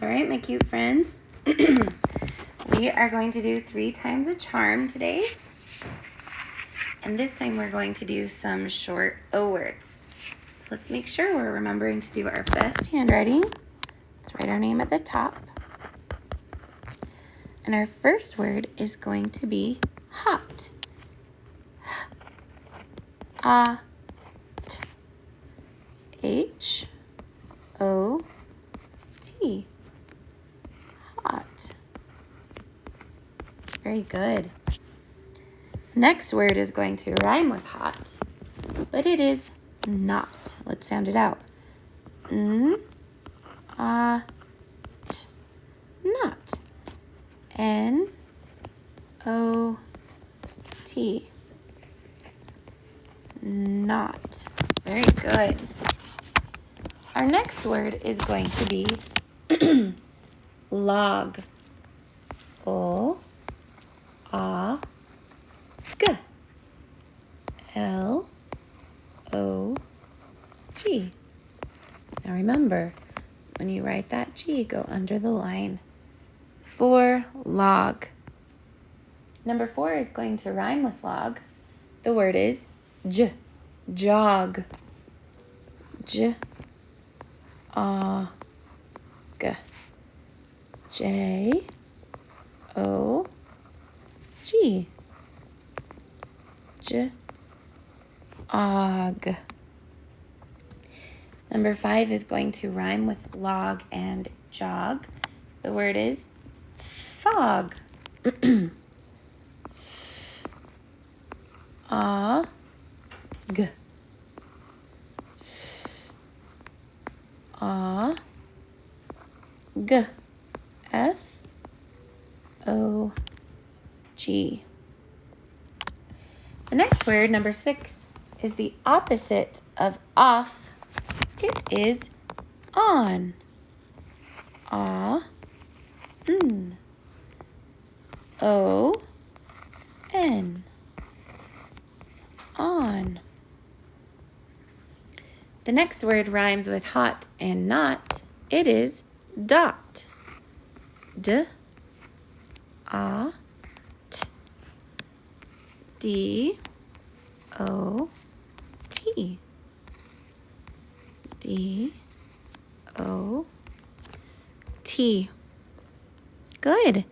All right, my cute friends. We are going to do 3 times a charm today. And this time we're going to do some short O words. So let's make sure we're remembering to do our best handwriting. Let's write our name at the top. And our first word is going to be hot. H-O-T. Hot. Very good. Next word is going to rhyme with hot, but it is not. Let's sound it out. N-A-T. Not. N-O-T. Not. Very good. Our next word is going to be log. O-A-G. L-O-G. Now remember, when you write that G, go under the line. For log. Number 4 is going to rhyme with log. The word is jog. J-O-G. J-O-G. Jog. Number 5 is going to rhyme with log and jog. The word is fog. A-G. A-G. F-O-G. The next word, number 6, is the opposite of off. It is on. A-N. O-N. On. The next word rhymes with hot and not. It is dot. D-A-T. D-O-T. D-O-T. Good.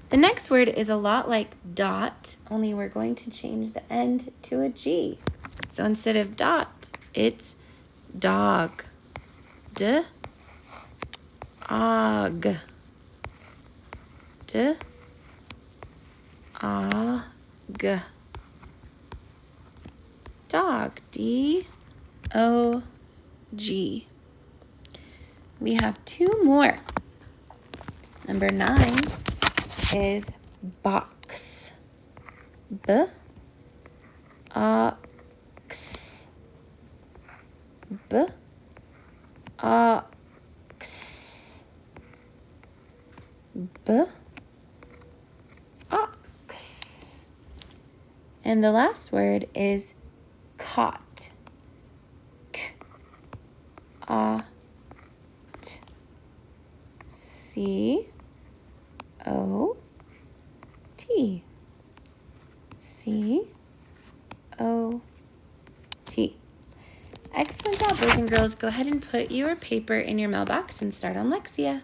The next word is a lot like dot, only we're going to change the end to a G. So instead of dot, it's dog. D-Og. D-Og. Dog. D-O-G. We have 2 more. Number 9 is box. B-ox. B-ox. B-ox. And the last word is caught. K-A-T. C-O-T. C-O-T. Excellent job, boys and girls. Go ahead and put your paper in your mailbox and start on Lexia.